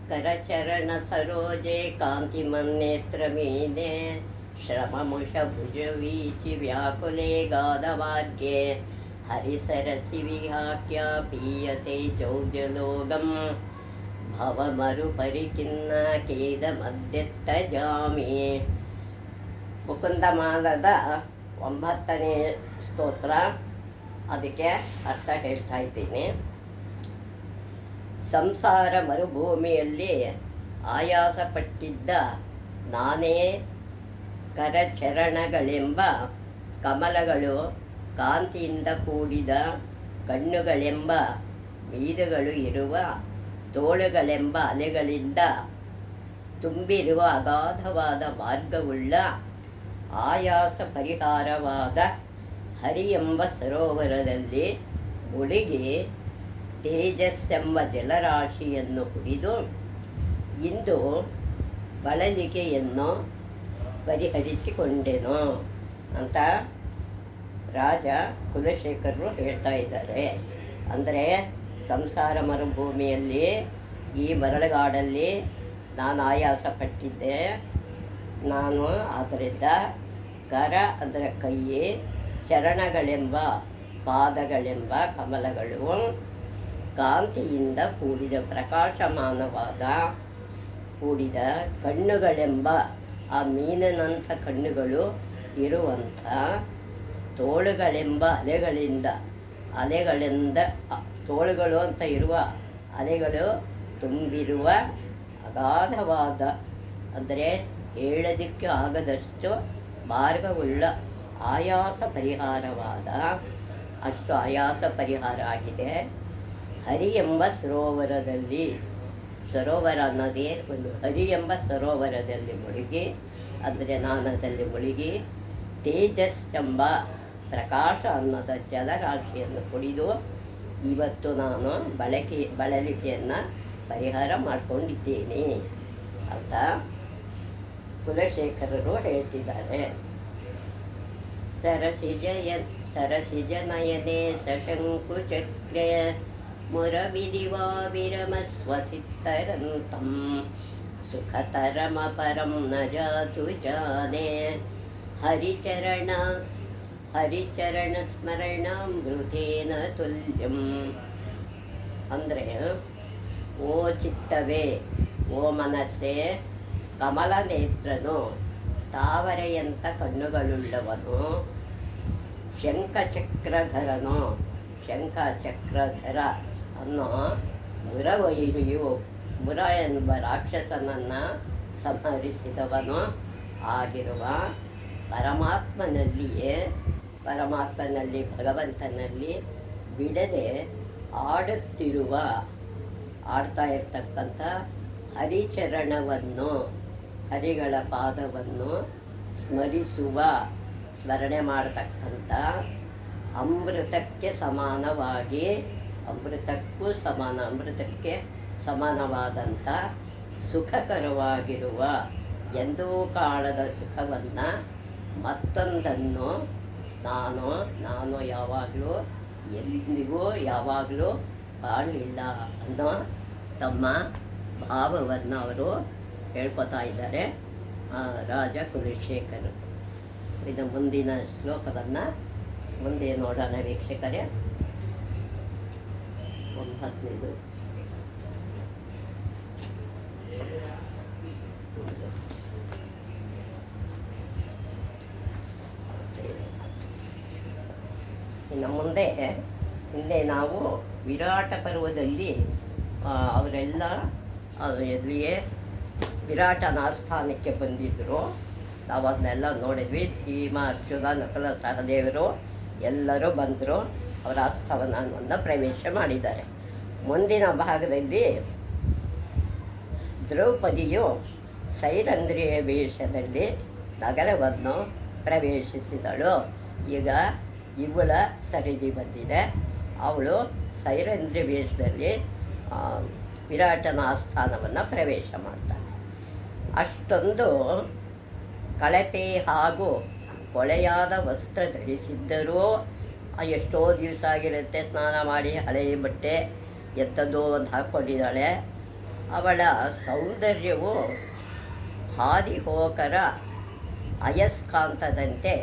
करचरण सरोजे कान्तिमन्नेत्रमीने श्रममुषभुजवीचि व्याकुले गाधमार्गे हरिसरसि विहाक्या पीयते चौद्यलोकं भवमरुपरिखिन्न खेदमध्यत्तजामि. ಮುಕುಂದಮಾಲದ 9ನೇ ಸ್ತೋತ್ರ, ಅದಕ್ಕೆ ಅರ್ಥ ಹೇಳ್ತಾ ಇದ್ದೀನಿ. ಸಂಸಾರ ಮರುಭೂಮಿಯಲ್ಲಿ ಆಯಾಸಪಟ್ಟಿದ್ದ ನಾನೇ ಕರಚರಣಗಳೆಂಬ ಕಮಲಗಳು, ಕಾಂತಿಯಿಂದ ಕೂಡಿದ ಕಣ್ಣುಗಳೆಂಬ ಮೀದುಗಳು ಇರುವ ತೋಳುಗಳೆಂಬ ಅಲೆಗಳಿಂದ ತುಂಬಿರುವ ಅಗಾಧವಾದ ಮಾರ್ಗವುಳ್ಳ ಆಯಾಸ ಪರಿಹಾರವಾದ ಹರಿ ಎಂಬ ಸರೋವರದಲ್ಲಿ ಮುಳುಗಿ ತೇಜಸ್ಸೆಂಬ ಜಲರಾಶಿಯನ್ನು ಕುಡಿದು ಇಂದು ಬಳಲಿಕೆಯನ್ನು ಪರಿಹರಿಸಿಕೊಂಡೆನು ಅಂತ ರಾಜ ಕುಲಶೇಖರರು ಹೇಳ್ತಾ ಇದ್ದಾರೆ. ಅಂದರೆ ಸಂಸಾರ ಮರುಭೂಮಿಯಲ್ಲಿ ಈ ಮರಳುಗಾಡಲ್ಲಿ ನಾನು ಆಯಾಸ ಪಟ್ಟಿದ್ದೆ. ನಾನು ಆದ್ದರಿಂದ ಕರ ಅಂದರೆ ಕೈ, ಚರಣಗಳೆಂಬ ಪಾದಗಳೆಂಬ ಕಮಲಗಳು, ಕಾಂತಿಯಿಂದ ಕೂಡಿದ ಪ್ರಕಾಶಮಾನವಾದ ಕೂಡಿದ ಕಣ್ಣುಗಳೆಂಬ ಆ ಮೀನಿನಂಥ ಕಣ್ಣುಗಳು ಇರುವಂಥ ತೋಳುಗಳೆಂಬ ಅಲೆಗಳಿಂದ ತೋಳುಗಳು ಅಂತ ಇರುವ ಅಲೆಗಳು ತುಂಬಿರುವ ಅಗಾಧವಾದ, ಅಂದರೆ ಹೇಳೋದಕ್ಕೆ ಆಗದಷ್ಟು ಮಾರ್ಗವುಳ್ಳ ಆಯಾಸ ಪರಿಹಾರವಾದ, ಅಷ್ಟು ಆಯಾಸ ಪರಿಹಾರ ಆಗಿದೆ ಹರಿ ಎಂಬ ಸರೋವರದಲ್ಲಿ. ಸರೋವರ ಅನ್ನೋದೇ ಒಂದು ಹರಿ ಎಂಬ ಸರೋವರದಲ್ಲಿ ಮುಳುಗಿ, ಅಂದರೆ ನಾನದಲ್ಲಿ ಮುಳುಗಿ ತೇಜಸ್ ಎಂಬ ಪ್ರಕಾಶ ಅನ್ನದ ಜಲರಾಶಿಯನ್ನು ಕುಡಿದು ಇವತ್ತು ನಾನು ಬಳಲಿಕೆಯನ್ನು ಪರಿಹಾರ ಮಾಡಿಕೊಂಡಿದ್ದೇನೆ ಅಂತ ಕುಲಶೇಖರರು ಹೇಳ್ತಿದ್ದಾರೆ. ಸರಸಿಜ ನಯನೆ ಸಶಂಕುಚಕ್ರೆ ಮುರವಿದಿವಾ ವಿರಮಸ್ವಚಿತ್ತರಂತಂ ಸುಖತರಮಪರಂ ನ ಜಾತು ಜಾನೆ ಹರಿಚರಣ ಸ್ಮರಣಾಮೃತೇನ ತುಲ್ಯಂ. ಅಂದರೆ ಓ ಚಿತ್ತವೇ, ಓ ಮನಸ್ಸೇ, ಕಮಲ ನೇತ್ರನು, ತಾವರೆಯಂಥ ಕಣ್ಣುಗಳುಳ್ಳವನು, ಶಂಖಚಕ್ರಧರನು, ಶಂಖಚಕ್ರಧರ ಅನ್ನೋ ಮುರವೈರಿಯು, ಮುರ ಎಂಬ ರಾಕ್ಷಸನನ್ನು ಸಂಹರಿಸಿದವನು ಆಗಿರುವ ಪರಮಾತ್ಮನಲ್ಲಿ ಭಗವಂತನಲ್ಲಿ ಬಿಡದೆ ಆಡ್ತಾ ಇರ್ತಕ್ಕಂಥ ಹರಿಚರಣವನ್ನು, ಹರಿಗಳ ಪಾದವನ್ನು ಸ್ಮರಣೆ ಮಾಡತಕ್ಕಂಥ ಅಮೃತಕ್ಕೆ ಸಮಾನವಾದಂಥ ಸುಖಕರವಾಗಿರುವ ಎಂದೂ ಕಾಣದ ಸುಖವನ್ನು ಮತ್ತೊಂದನ್ನು ನಾನು ಯಾವಾಗಲೂ ಎಂದಿಗೂ ಯಾವಾಗಲೂ ಕಾಣಲಿಲ್ಲ ಅನ್ನೋ ತಮ್ಮ ಭಾವವನ್ನು ಅವರು ಹೇಳ್ಕೊತಾ ಇದ್ದಾರೆ ರಾಜ ಕುಲಶೇಖರರು. ಇದು ಮುಂದಿನ ಶ್ಲೋಕವನ್ನು ಮುಂದೆ ನೋಡೋಣ ವೀಕ್ಷಕರೇ. 9ನೇದು ಇನ್ನು ಹಿಂದೆ ನಾವು ವಿರಾಟ ಪರ್ವದಲ್ಲಿ ಅವರೆಲ್ಲ ಎಲ್ಲಿಯೇ ವಿರಾಟನ ಆಸ್ಥಾನಕ್ಕೆ ಬಂದಿದ್ದರು. ನಾವು ಅದನ್ನೆಲ್ಲ ನೋಡಿದ್ವಿ. ಭೀಮ, ಅರ್ಜುನ, ನಕುಲ, ಸಹದೇವರು ಎಲ್ಲರೂ ಬಂದರು, ಅವರ ಆಸ್ಥಾನವನ್ನು ಪ್ರವೇಶ ಮಾಡಿದ್ದಾರೆ. ಮುಂದಿನ ಭಾಗದಲ್ಲಿ ದ್ರೌಪದಿಯು ಸೈರಂಧ್ರಿಯ ವೇಷದಲ್ಲಿ ನಗರವನ್ನು ಪ್ರವೇಶಿಸಿದಳು. ಈಗ ಇವಳ ಸರಿದಿ ಬಂದಿದೆ. ಅವಳು ಸೈರಂಧ್ರಿ ವೇಷದಲ್ಲಿ ವಿರಾಟನ ಆಸ್ಥಾನವನ್ನು ಪ್ರವೇಶ ಮಾಡ್ತಾಳೆ. ಅಷ್ಟೊಂದು ಕಳಪೆ ಹಾಗೂ ಕೊಳೆಯಾದ ವಸ್ತ್ರ ಧರಿಸಿದ್ದರೂ ಎಷ್ಟೋ ದಿವಸ ಆಗಿರುತ್ತೆ, ಸ್ನಾನ ಮಾಡಿ ಹಳೆಯ ಬಟ್ಟೆ ಎತ್ತದೋ ಒಂದು ಹಾಕ್ಕೊಂಡಿದ್ದಾಳೆ. ಅವಳ ಸೌಂದರ್ಯವು ಹಾದಿಹೋಕರ ಅಯಸ್ಕಾಂತದಂತೆ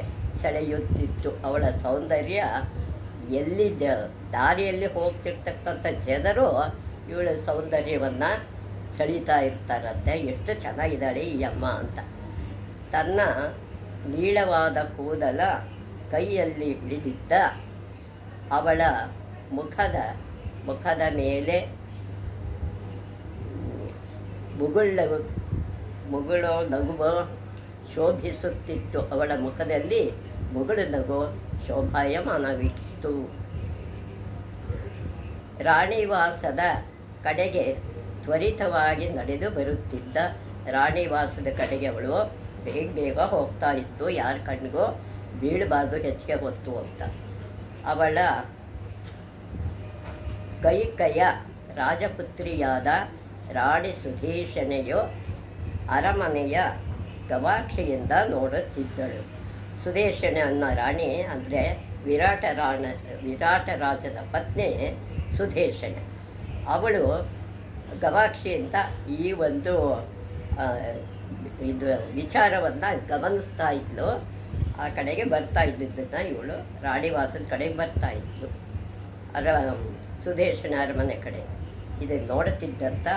ಸೆಳೆಯುತ್ತಿತ್ತು. ಅವಳ ಸೌಂದರ್ಯ ಎಲ್ಲಿದ್ದ ದಾರಿಯಲ್ಲಿ ಹೋಗ್ತಿರ್ತಕ್ಕಂಥ ಜನರು ಇವಳ ಸೌಂದರ್ಯವನ್ನು ಸೆಳೀತಾ ಇರ್ತಾರಂತೆ. ಎಷ್ಟು ಚೆನ್ನಾಗಿದ್ದಾಳೆ ಈ ಅಮ್ಮ ಅಂತ. ತನ್ನ ನೀಳವಾದ ಕೂದಲ ಕೈಯಲ್ಲಿ ಹಿಡಿದಿದ್ದ ಅವಳ ಮುಖದ ಮೇಲೆ ಮುಗುಳೋ ನಗುವ ಶೋಭಿಸುತ್ತಿತ್ತು. ಅವಳ ಮುಖದಲ್ಲಿ ಮುಗುಳು ನಗು ಶೋಭಾಯಮಾನವಿತ್ತು. ರಾಣಿವಾಸದ ಕಡೆಗೆ ತ್ವರಿತವಾಗಿ ನಡೆದು ಬರುತ್ತಿದ್ದ. ರಾಣಿವಾಸದ ಕಡೆಗೆ ಅವಳು ಬೇಗ ಹೋಗ್ತಾ ಇತ್ತು. ಯಾರ ಕಣ್ಣಿಗೂ ಬೀಳಬಾರ್ದು ಹೆಚ್ಚಿಗೆ ಹೊತ್ತು ಅಂತ. ಅವಳ ಕೈಕಯ ರಾಜಪುತ್ರಿಯಾದ ರಾಣಿ ಸುಧೇಶನೆಯು ಅರಮನೆಯ ಗವಾಕ್ಷಿಯಿಂದ ನೋಡುತ್ತಿದ್ದಳು. ಸುಧೇಶನೆ ಅನ್ನೋ ರಾಣಿ ಅಂದರೆ ವಿರಾಟ ರಾಜದ ಪತ್ನಿ ಸುಧೇಶನೆ. ಅವಳು ಗವಾಕ್ಷಿಯಿಂದ ಈ ಒಂದು ಇದು ವಿಚಾರವನ್ನು ಗಮನಿಸ್ತಾ ಇದ್ಲು. ಆ ಕಡೆಗೆ ಬರ್ತಾ ಇದ್ದಿದ್ದನ್ನು ಇವಳು ರಾಣಿವಾಸದ ಕಡೆಗೆ ಬರ್ತಾ ಇದ್ಲು, ಸುಧೇಶನ ಅರಮನೆ ಕಡೆ. ಇದನ್ನು ನೋಡುತ್ತಿದ್ದಂಥ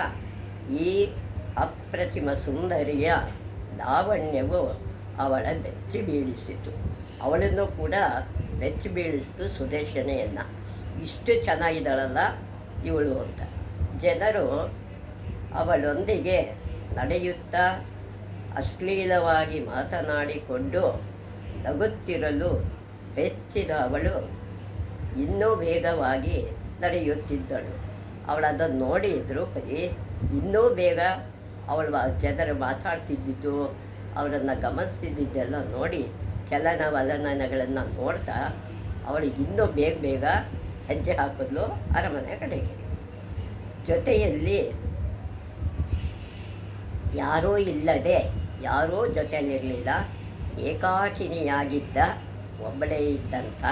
ಈ ಅಪ್ರತಿಮ ಸುಂದರಿಯ ಲಾವಣ್ಯವು ಅವಳ ಬೆಚ್ಚಿ ಬೀಳಿಸಿತು. ಅವಳನ್ನು ಕೂಡ ಬೆಚ್ಚಿ ಬೀಳಿಸಿತು ಸುಧೇಶನೆಯನ್ನು. ಇಷ್ಟು ಚೆನ್ನಾಗಿದ್ದಾಳಲ್ಲ ಇವಳು ಅಂತ. ಜನರು ಅವಳೊಂದಿಗೆ ನಡೆಯುತ್ತಾ ಅಶ್ಲೀಲವಾಗಿ ಮಾತನಾಡಿಕೊಂಡು ನಗುತ್ತಿರಲು ಬೆಚ್ಚಿದ ಅವಳು ಇನ್ನೂ ವೇಗವಾಗಿ ನಡೆಯುತ್ತಿದ್ದಳು. ಅವಳದನ್ನು ನೋಡಿ ದ್ರೌಪದಿ ಇನ್ನೂ ಬೇಗ ಅವಳು ಜನರು ಮಾತಾಡ್ತಿದ್ದಿದ್ದು, ಅವರನ್ನು ಗಮನಿಸ್ತಿದ್ದೆಲ್ಲ ನೋಡಿ ಚಲನವಲನಗಳನ್ನು ನೋಡ್ತಾ ಅವಳು ಇನ್ನೂ ಬೇಗ ಹೆಜ್ಜೆ ಹಾಕಿದ್ಲು ಅರಮನೆ ಕಡೆಗೆ. ಜೊತೆಯಲ್ಲಿ ಯಾರೂ ಇಲ್ಲದೆ, ಯಾರೂ ಜೊತೆಯಲ್ಲಿರಲಿಲ್ಲ, ಏಕಾಕಿನಿಯಾಗಿದ್ದ, ಒಬ್ಬಳೇ ಇದ್ದಂಥ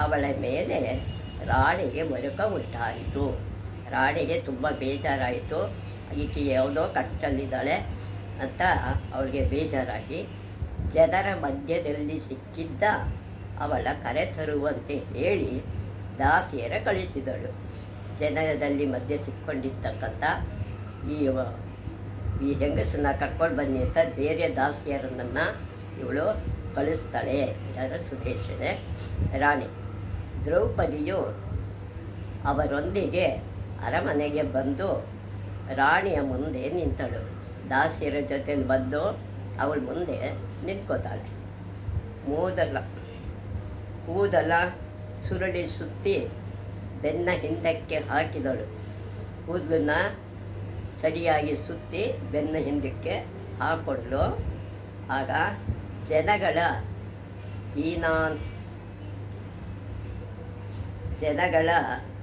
ಅವಳ ಮೇಲೆ ರಾಣಿಗೆ ಮರುಕ ಉಂಟಾಯಿತು. ರಾಣಿಗೆ ತುಂಬ ಬೇಜಾರಾಯಿತು. ಈಕೆ ಯಾವುದೋ ಕಷ್ಟದಲ್ಲಿದ್ದಾಳೆ ಅಂತ ಅವಳಿಗೆ ಬೇಜಾರಾಗಿ ಜನರ ಮಧ್ಯದಲ್ಲಿ ಸಿಕ್ಕಿದ್ದ ಅವಳ ಕರೆ ತರುವಂತೆ ಹೇಳಿ ದಾಸಿಯರ ಕಳಿಸಿದಳು. ಜನರದಲ್ಲಿ ಮಧ್ಯೆ ಸಿಕ್ಕೊಂಡಿರ್ತಕ್ಕಂಥ ಈ ಹೆಂಗಸನ್ನ ಕರ್ಕೊಂಡು ಬನ್ನಿ ಅಂತ ಬೇರೆ ದಾಸಿಯರನ್ನು ಇವಳು ಕಳಿಸ್ತಾಳೆ. ಯಾರು? ಸುಧೇಶನೆ ರಾಣಿ. ದ್ರೌಪದಿಯು ಅವರೊಂದಿಗೆ ಅರಮನೆಗೆ ಬಂದು ರಾಣಿಯ ಮುಂದೆ ನಿಂತಳು. ದಾಸಿಯರ ಜೊತೆಲಿ ಬಂದು ಅವಳ ಮುಂದೆ ನಿಂತ್ಕೋತಾಳೆ. ಕೂದಲ ಸುರುಳಿ ಸುತ್ತಿ ಬೆನ್ನ ಹಿಂದಕ್ಕೆ ಹಾಕಿದಳು. ಕೂದಲನ್ನ ಸರಿಯಾಗಿ ಸುತ್ತಿ ಬೆನ್ನ ಹಿಂದಕ್ಕೆ ಹಾಕ್ಕೊಂಡ್ಳು. ಆಗ ಜನಗಳ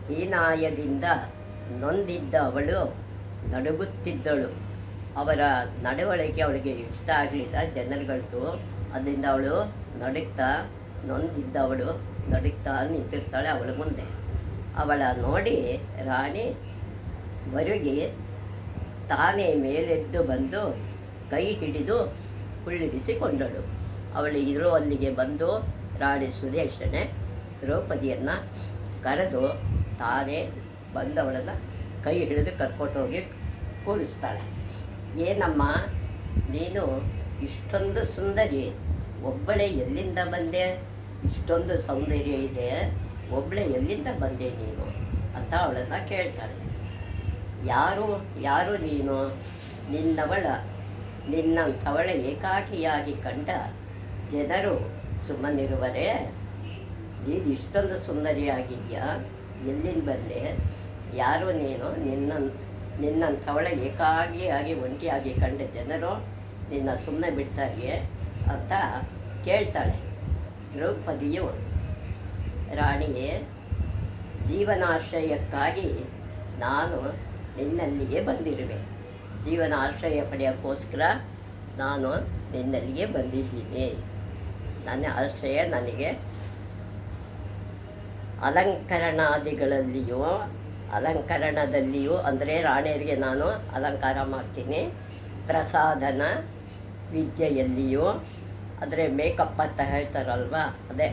ಹೀನಾಯದಿಂದ ನೊಂದಿದ್ದ ಅವಳು ನಡುಗುತ್ತಿದ್ದಳು. ಅವರ ನಡವಳಿಕೆ ಅವಳಿಗೆ ಇಷ್ಟ ಆಗಲಿಲ್ಲ ಜನರುಗಳದ್ದು. ಅದರಿಂದ ಅವಳು ನೊಂದಿದ್ದವಳು ನಡುಗ್ತಾ ನಿಂತಿರ್ತಾಳೆ ಅವಳ ಮುಂದೆ. ಅವಳ ನೋಡಿ ರಾಣಿ ಮರುಗಿ ತಾನೇ ಮೇಲೆದ್ದು ಬಂದು ಕೈ ಹಿಡಿದು ಕುಳ್ಳಿರಿಸಿಕೊಂಡಳು. ಅವಳು ಅಲ್ಲಿಗೆ ಬಂದು ರಾಣಿ ಸುಧೇಶನೆ ದ್ರೌಪದಿಯನ್ನು ಕರೆದು ತಾನೇ ಬಂದು ಅವಳನ್ನು ಕೈ ಹಿಡಿದು ಕರ್ಕೊಂಡು ಹೋಗಿ ಕೂರಿಸ್ತಾಳೆ. ಏನಮ್ಮ ನೀನು ಇಷ್ಟೊಂದು ಸುಂದರಿ, ಒಬ್ಬಳೇ ಎಲ್ಲಿಂದ ಬಂದೆ? ಇಷ್ಟೊಂದು ಸೌಂದರ್ಯ ಇದೆ, ಒಬ್ಬಳೇ ಎಲ್ಲಿಂದ ಬಂದೆ ನೀನು ಅಂತ ಅವಳನ್ನು ಕೇಳ್ತಾಳೆ. ಯಾರು ನೀನು? ನಿನ್ನಂಥವಳ ಏಕಾಕಿಯಾಗಿ ಕಂಡ ಜನರು ಸುಮ್ಮನಿರುವರೇ? ನೀನು ಇಷ್ಟೊಂದು ಸುಂದರಿಯಾಗಿದೆಯಾ, ಎಲ್ಲಿಂದ ಬಂದೆ? ಯಾರು ನೀನು? ನಿನ್ನಂಥವಳ ಏಕಾಗಿಯಾಗಿ ಒಂಟಿಯಾಗಿ ಕಂಡ ಜನರು ನಿನ್ನ ಸುಮ್ಮನೆ ಬಿಡ್ತಾರೆಯೇ ಅಂತ ಕೇಳ್ತಾಳೆ. ದ್ರೌಪದಿಯು ರಾಣಿಯೇ, ಜೀವನಾಶ್ರಯಕ್ಕಾಗಿ ನಾನು ನಿನ್ನಲ್ಲಿಗೆ ಬಂದಿರುವೆ. ಜೀವನಾಶ್ರಯ ಪಡೆಯೋಕ್ಕೋಸ್ಕರ ನಾನು ನಿನ್ನಲ್ಲಿಗೆ ಬಂದಿದ್ದೀನಿ. ನನ್ನ ಆಶ್ರಯ ನನಗೆ ಅಲಂಕರಣಾದಿಗಳಲ್ಲಿಯೂ ಅಲಂಕರಣದಲ್ಲಿಯೂ ಅಂದರೆ ರಾಣಿಯರಿಗೆ ನಾನು ಅಲಂಕಾರ ಮಾಡ್ತೀನಿ. ಪ್ರಸಾದನ ವಿದ್ಯೆಯಲ್ಲಿಯೂ ಅಂದರೆ ಮೇಕಪ್ ಅಂತ ಹೇಳ್ತಾರಲ್ವ, ಅದೇ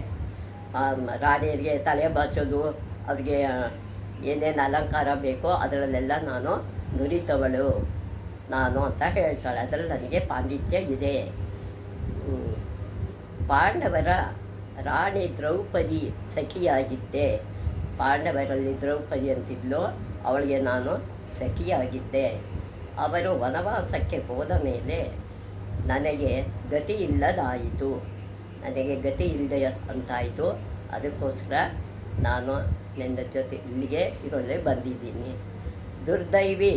ರಾಣಿಯರಿಗೆ ತಲೆ ಬಾಚೋದು, ಅವ್ರಿಗೆ ಏನೇನು ಅಲಂಕಾರ ಬೇಕೋ ಅದರಲ್ಲೆಲ್ಲ ನಾನು ನುರಿತವಳು ನಾನು ಅಂತ ಹೇಳ್ತಾಳೆ. ಅದರಲ್ಲಿ ನನಗೆ ಪಾಂಡಿತ್ಯ ಇದೆ. ಪಾಂಡವರ ರಾಣಿ ದ್ರೌಪದಿ ಸಖಿಯಾಗಿದ್ದೆ. ಪಾಂಡವರಲ್ಲಿ ದ್ರೌಪದಿ ಅಂತಿದ್ಲು, ಅವಳಿಗೆ ನಾನು ಸಖಿಯಾಗಿದ್ದೆ. ಅವರು ವನವಾಸಕ್ಕೆ ಹೋದ ಮೇಲೆ ನನಗೆ ಗತಿ ಇಲ್ಲದಾಯಿತು. ನನಗೆ ಗತಿ ಇಲ್ಲದೆ ಅಂತಾಯಿತು. ಅದಕ್ಕೋಸ್ಕರ ನಾನು ನಿನ್ನ ಜೊತೆ ಇಲ್ಲಿಗೆ ಇರಲೇ ಬಂದಿದ್ದೀನಿ. ದುರ್ದೈವಿ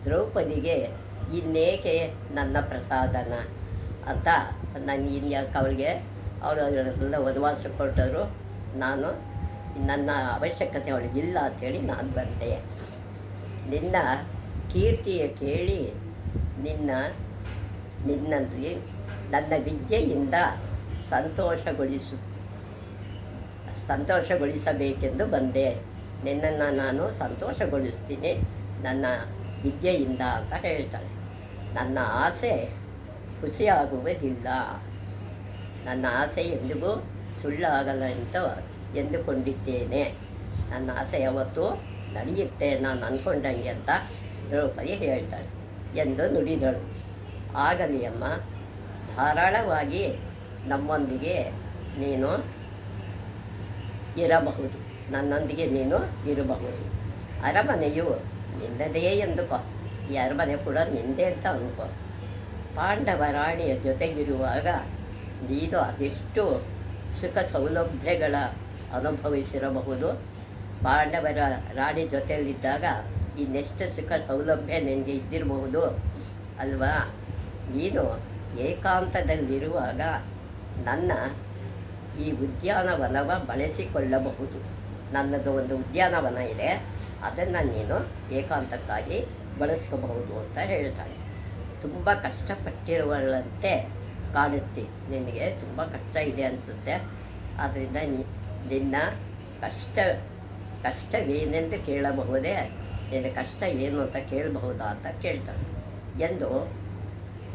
ದ್ರೌಪದಿಗೆ ಇನ್ನೇಕೆ ನನ್ನ ಪ್ರಸಾದನ ಅಂತ ನಾನು ಇನ್ಯಾಕೆ ಅವಳಿಗೆ ಅವರೆಲ್ಲ ವನವಾಸ ಕೊಟ್ಟರು. ನಾನು ನನ್ನ ಅವಶ್ಯಕತೆ ಅವಳಿಗಿಲ್ಲ ಅಂಥೇಳಿ ನಾನು ಬಂದೆ. ನಿನ್ನ ಕೀರ್ತಿಯ ಕೇಳಿ ನಿನ್ನಲ್ಲಿ ನನ್ನ ವಿದ್ಯೆಯಿಂದ ಸಂತೋಷಗೊಳಿಸಬೇಕೆಂದು ಬಂದೆ. ನಿನ್ನನ್ನು ನಾನು ಸಂತೋಷಗೊಳಿಸ್ತೀನಿ ನನ್ನ ವಿದ್ಯೆಯಿಂದ ಅಂತ ಹೇಳ್ತಾಳೆ. ನನ್ನ ಆಸೆ ಹುಸಿಯಾಗುವುದಿಲ್ಲ. ನನ್ನ ಆಸೆ ಎಂದಿಗೂ ಸುಳ್ಳಾಗಲ್ಲ ಅಂತ ಎಂದುಕೊಂಡಿದ್ದೇನೆ. ನನ್ನ ಆಸೆ ಯಾವತ್ತೂ ನಡೆಯುತ್ತೆ ನಾನು ಅಂದ್ಕೊಂಡಂಗೆ ಅಂತ ದ್ರೌಪದಿ ಹೇಳ್ತಾಳೆ ಎಂದು ನುಡಿದಳು. ಆಗಲಿ ಅಮ್ಮ, ಧಾರಾಳವಾಗಿ ನಮ್ಮೊಂದಿಗೆ ನೀನು ಇರಬಹುದು, ನನ್ನೊಂದಿಗೆ ನೀನು ಇರಬಹುದು. ಅರಮನೆಯು ನಿನ್ನದೇ ಎಂದುಕೋ, ಈ ಅರಮನೆ ಕೂಡ ನಿಂದೆ ಅಂತ ಅನ್ಕೋ. ಪಾಂಡವ ರಾಣಿಯ ಜೊತೆಗಿರುವಾಗ ನೀನು ಅದೆಷ್ಟು ಸುಖ ಸೌಲಭ್ಯಗಳ ಅನುಭವಿಸಿರಬಹುದು. ಪಾಂಡವರ ರಾಣಿ ಜೊತೆಯಲ್ಲಿದ್ದಾಗ ಇನ್ನೆಷ್ಟು ಸುಖ ಸೌಲಭ್ಯ ನಿನಗೆ ಇದ್ದಿರಬಹುದು ಅಲ್ವಾ. ನೀನು ಏಕಾಂತದಲ್ಲಿರುವಾಗ ನನ್ನ ಈ ಉದ್ಯಾನವನವ ಬಳಸಿಕೊಳ್ಳಬಹುದು. ನನ್ನದು ಒಂದು ಉದ್ಯಾನವನ ಇದೆ, ಅದನ್ನು ನೀನು ಏಕಾಂತಕ್ಕಾಗಿ ಬಳಸ್ಕೋಬಹುದು ಅಂತ ಹೇಳ್ತಾಳೆ. ತುಂಬ ಕಷ್ಟಪಟ್ಟಿರುವಳಂತೆ ಕಾಣುತ್ತೆ, ನಿನಗೆ ತುಂಬ ಕಷ್ಟ ಇದೆ ಅನಿಸುತ್ತೆ. ಆದ್ದರಿಂದ ನಿನ್ನ ಕಷ್ಟವೇನೆಂದು ಕೇಳಬಹುದೇ, ನಿನ್ನ ಕಷ್ಟ ಏನು ಅಂತ ಕೇಳಬಹುದಾ ಅಂತ ಕೇಳ್ತಾಳೆ ಎಂದು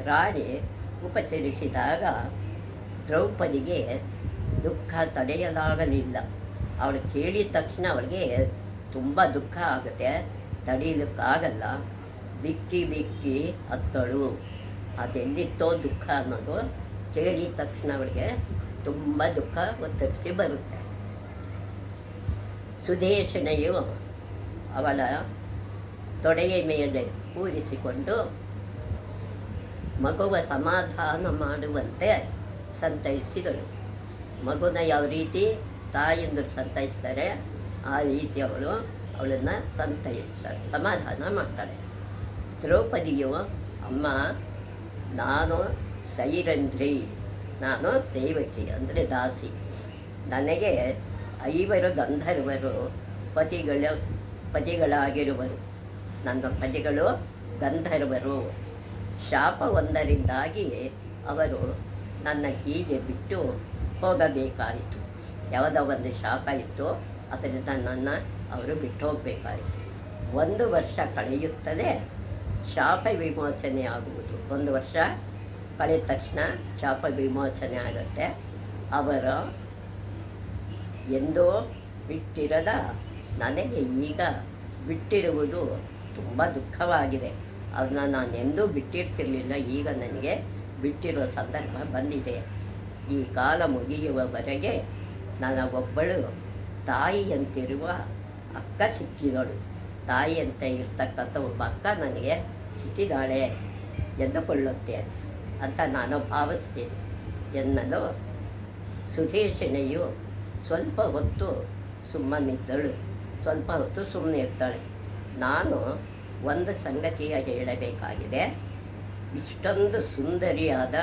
ರಾಣಿ ಉಪಚರಿಸಿದಾಗ ದ್ರೌಪದಿಗೆ ದುಃಖ ತಡೆಯಲಾಗಲಿಲ್ಲ. ಅವಳು ಕೇಳಿದ ತಕ್ಷಣ ಅವಳಿಗೆ ತುಂಬ ದುಃಖ ಆಗುತ್ತೆ, ತಡೀಲಿಕ್ಕಾಗಲ್ಲ. ಬಿಕ್ಕಿ ಬಿಕ್ಕಿ ಹತ್ತಳು. ಅದೆಲ್ಲಿತ್ತೋ ದುಃಖ ಅನ್ನೋದು ಕೇಳಿದ ತಕ್ಷಣ ಅವಳಿಗೆ ತುಂಬ ದುಃಖ ಒತ್ತರಿಸಿ ಬರುತ್ತೆ. ಸುದೇಶನೆಯು ಅವಳ ತೊಡೆಯ ಮೇಲೆ ಕೂರಿಸಿಕೊಂಡು ಮಗುವ ಸಮಾಧಾನ ಮಾಡುವಂತೆ ಸಂತೈಸಿದಳು. ಮಗುನ ಯಾವ ರೀತಿ ತಾಯಿಯಿಂದ ಸಂತೈಸ್ತಾರೆ ಆ ರೀತಿ ಅವಳನ್ನು ಸಂತೈಸ್ತಾಳೆ, ಸಮಾಧಾನ ಮಾಡ್ತಾಳೆ. ದ್ರೌಪದಿಯು, ಅಮ್ಮ, ನಾನು ಸೈರಂಧ್ರಿ, ನಾನು ಸೇವಕಿ ಅಂದರೆ ದಾಸಿ. ನನಗೆ 5 ಗಂಧರ್ವರು ಪತಿಗಳಾಗಿರುವರು. ನನ್ನ ಪತಿಗಳು ಗಂಧರ್ವರು. ಶಾಪವೊಂದರಿಂದಾಗಿ ಅವರು ನನ್ನ ಹೀಗೆ ಬಿಟ್ಟು ಹೋಗಬೇಕಾಯಿತು. ಯಾವುದೋ ಒಂದು ಶಾಪ ಇತ್ತು, ಅದರಿಂದ ಅವರು ಬಿಟ್ಟು ಹೋಗಬೇಕಾಯಿತು. 1 ವರ್ಷ ಕಳೆಯುತ್ತದೆ, ಶಾಪ ವಿಮೋಚನೆ ಆಗುವುದು. 1 ವರ್ಷ ಕಳೆದ ತಕ್ಷಣ ಶಾಪ ವಿಮೋಚನೆ ಆಗುತ್ತೆ. ಅವರು ಎಂದೋ ಬಿಟ್ಟಿರದ ನನಗೆ ಈಗ ಬಿಟ್ಟಿರುವುದು ತುಂಬ ದುಃಖವಾಗಿದೆ. ಅದನ್ನ ನಾನು ಎಂದೂ ಬಿಟ್ಟಿರ್ತಿರ್ಲಿಲ್ಲ, ಈಗ ನನಗೆ ಬಿಟ್ಟಿರೋ ಸಂದರ್ಭ ಬಂದಿದೆ. ಈ ಕಾಲ ಮುಗಿಯುವವರೆಗೆ ನನಗೊಬ್ಬಳು ತಾಯಿಯಂತಿರುವ ಅಕ್ಕ ಸಿಕ್ಕಿದಳು. ತಾಯಿಯಂತ ಇರ್ತಕ್ಕಂಥ ಒಬ್ಬ ಅಕ್ಕ ನನಗೆ ಸಿಕ್ಕಿದಾಳೆ ಎಂದುಕೊಳ್ಳುತ್ತೇನೆ ಅಂತ ನಾನು ಭಾವಿಸ್ತೀನಿ ಎನ್ನಲು ಸುದೇಶಿನಿಯು ಸ್ವಲ್ಪ ಹೊತ್ತು ಸುಮ್ಮನಿದ್ದಳು. ಸ್ವಲ್ಪ ಹೊತ್ತು ಸುಮ್ಮನೆ ಇರ್ತಾಳೆ. ನಾನು ಒಂದು ಸಂಗತಿಯ ಹೇಳಬೇಕಾಗಿದೆ. ಇಷ್ಟೊಂದು ಸುಂದರಿಯಾದ